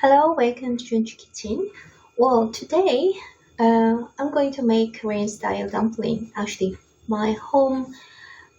Hello, welcome to Junju Kitchen. Well, today I'm going to make Korean style dumpling. Actually, my home,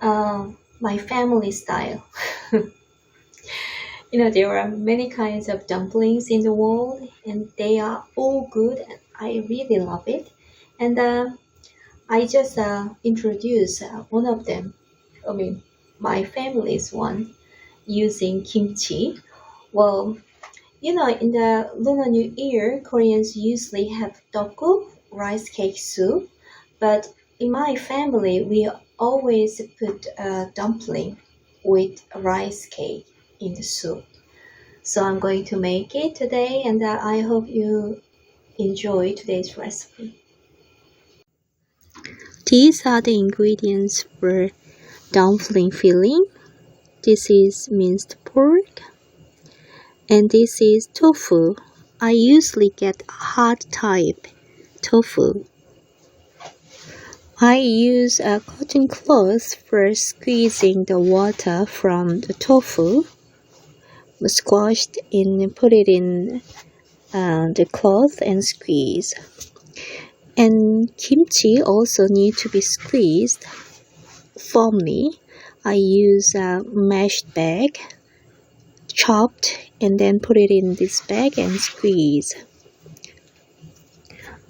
uh, my family style. There are many kinds of dumplings in the world, and they are all good, and I really love it. And I just introduce one of them. I mean, my family's one using kimchi. Well, in the Lunar New Year, Koreans usually have tteokguk, rice cake soup, but in my family, we always put a dumpling with rice cake in the soup. So I'm going to make it today, and I hope you enjoy today's recipe. These are the ingredients for dumpling filling. This is minced pork, and this is tofu. I usually get hard type tofu. I use a cotton cloth for squeezing the water from the tofu, squashed in, put it in the cloth and squeeze. And kimchi also need to be squeezed firmly. I use a mesh bag, chopped, and then put it in this bag and squeeze.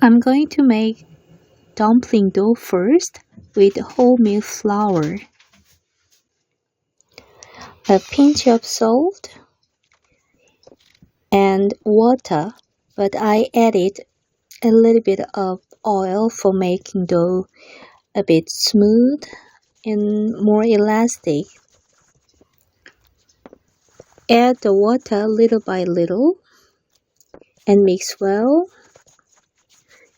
I'm going to make dumpling dough first with wholemeal flour, a pinch of salt, and water, but I added a little bit of oil for making dough a bit smooth and more elastic. Add the water little by little and mix well.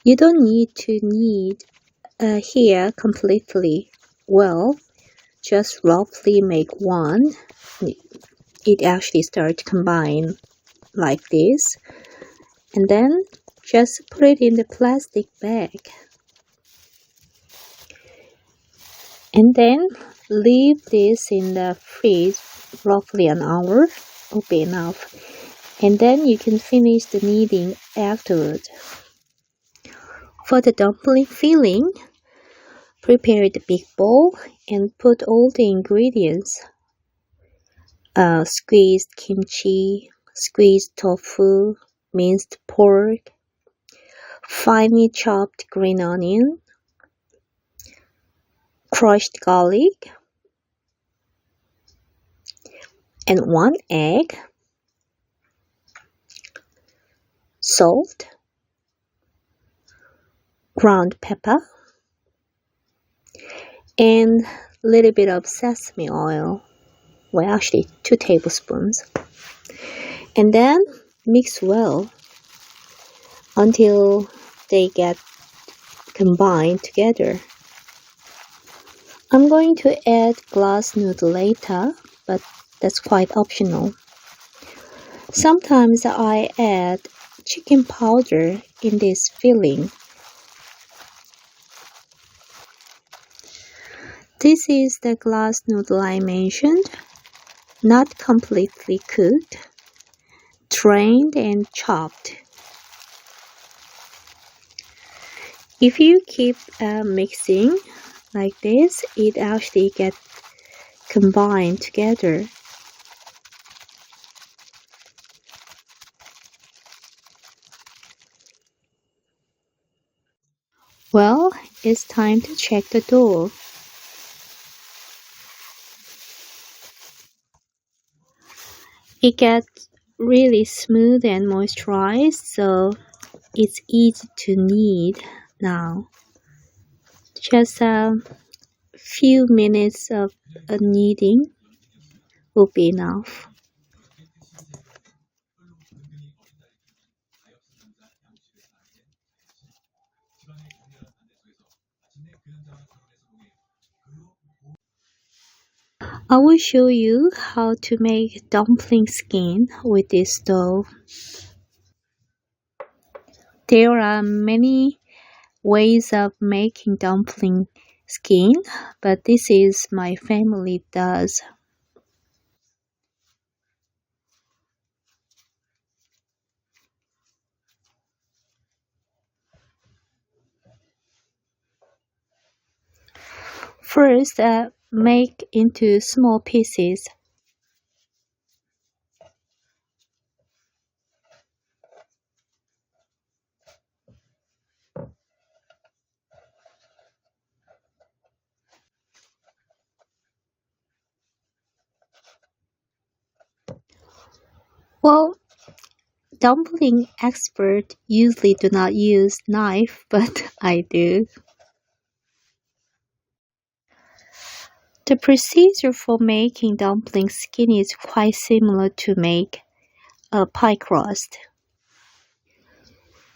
You don't need to knead here completely well, just roughly make one. It actually starts to combine like this, and then just put it in the plastic bag and then leave this in the fridge roughly an hour will be enough, and then you can finish the kneading afterward. For the dumpling filling, prepare the big bowl and put all the ingredients: squeezed kimchi, squeezed tofu, minced pork, finely chopped green onion, crushed garlic, and one egg, salt, ground pepper, and a little bit of sesame oil. Well, actually 2 tablespoons. And then mix well until they get combined together. I'm going to add glass noodle later, but that's quite optional. Sometimes I add chicken powder in this filling. This is the glass noodle I mentioned, not completely cooked, drained and chopped. If you keep mixing like this, it actually gets combined together. Well, it's time to check the dough. It gets really smooth and moisturized, so it's easy to knead now. Just a few minutes of kneading will be enough. I will show you how to make dumpling skin with this dough. There are many ways of making dumpling skin, but this is my family does. First, make into small pieces. Well, dumpling experts usually do not use knife, but I do. The procedure for making dumpling skin is quite similar to make a pie crust.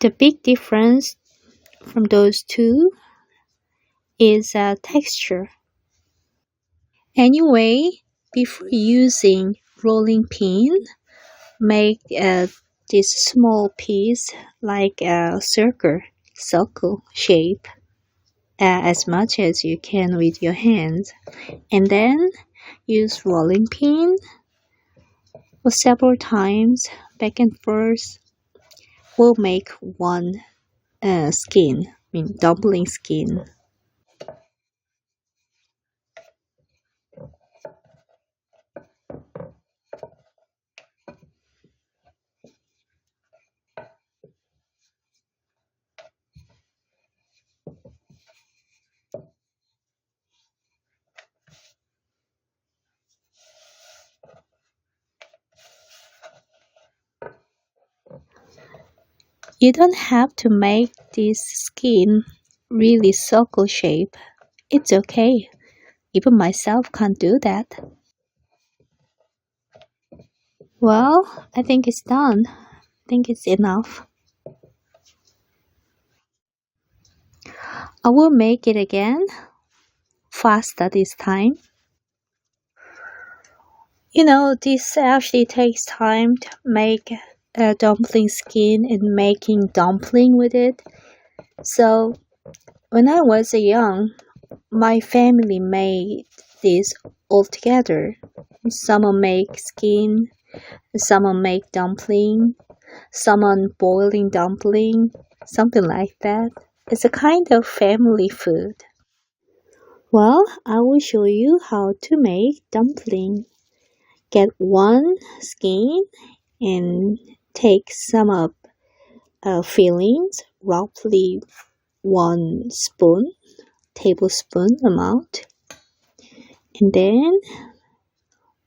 The big difference from those two is texture. Anyway, before using rolling pin, make this small piece like a circle shape as much as you can with your hands, and then use rolling pin for several times back and forth. Will make one skin, I mean dumpling skin. You don't have to make this skin really circle shape. It's okay. Even myself can't do that. Well, I think it's done. I think it's enough. I will make it again, faster this time. This actually takes time to make a dumpling skin and making dumpling with it. So when I was young, my family made this all together. Someone make skin, someone make dumpling, someone boiling dumpling, something like that. It's a kind of family food. Well, I will show you how to make dumpling. Get one skin and take some of fillings, roughly 1 tablespoon amount, and then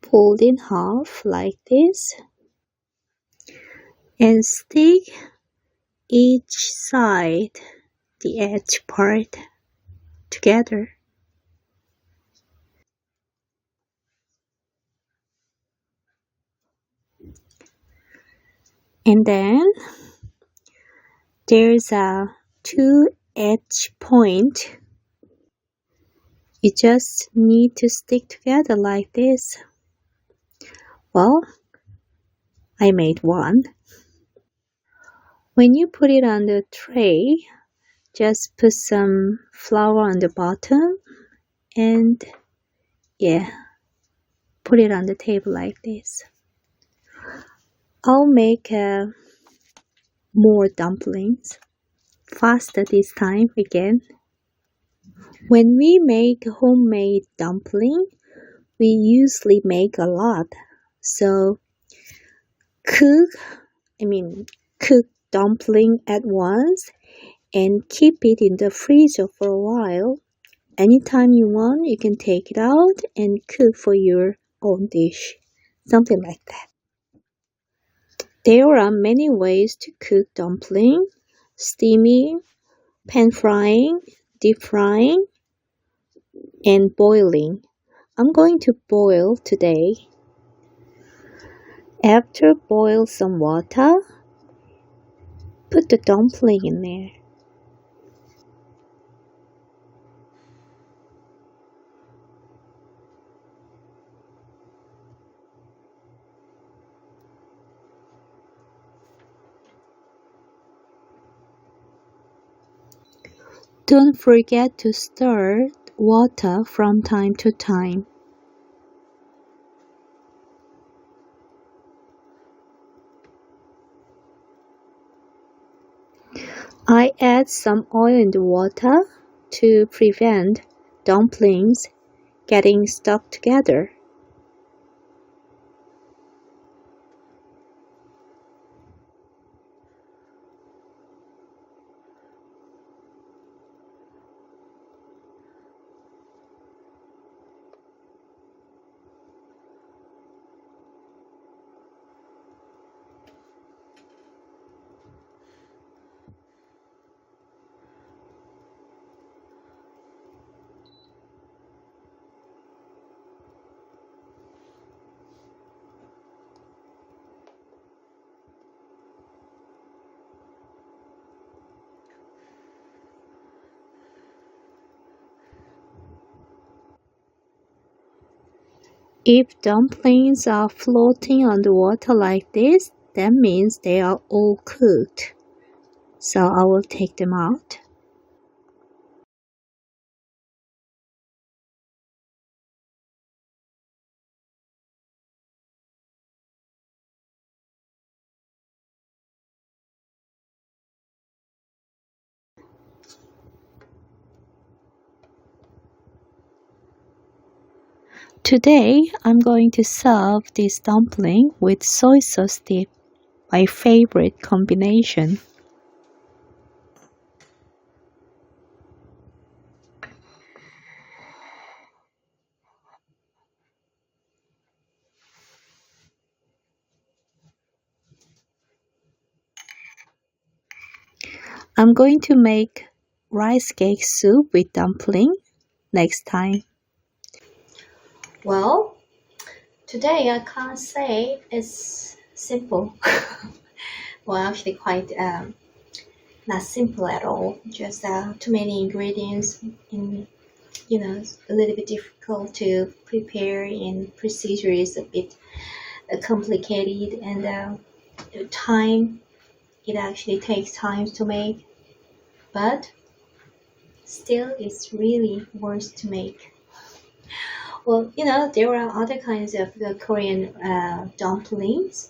fold in half like this and stick each side, the edge part, together. And then there's a two edge point. You just need to stick together like this. Well, I made one. When you put it on the tray, just put some flour on the bottom and yeah, put it on the table like this. I'll make more dumplings, faster this time again. When we make homemade dumpling, we usually make a lot. So cook cook dumpling at once and keep it in the freezer for a while. Anytime you want, you can take it out and cook for your own dish. Something like that. There are many ways to cook dumpling: steaming, pan frying, deep frying, and boiling. I'm going to boil today. After boil some water, put the dumpling in there. Don't forget to stir water from time to time. I add some oil in the water to prevent dumplings getting stuck together. If dumplings are floating on the water like this, that means they are all cooked. So I will take them out. Today, I'm going to serve this dumpling with soy sauce dip, my favorite combination. I'm going to make rice cake soup with dumpling next time. Well, today I can't say it's simple. Well, actually quite not simple at all. Just too many ingredients and a little bit difficult to prepare, and procedure is a bit complicated, and time, it actually takes time to make, but still it's really worth to make. Well, there are other kinds of Korean dumplings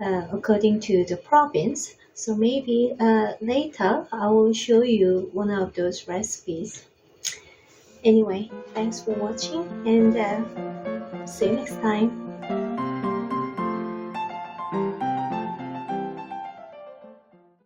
according to the province. So maybe later I will show you one of those recipes. Anyway, thanks for watching, and see you next time.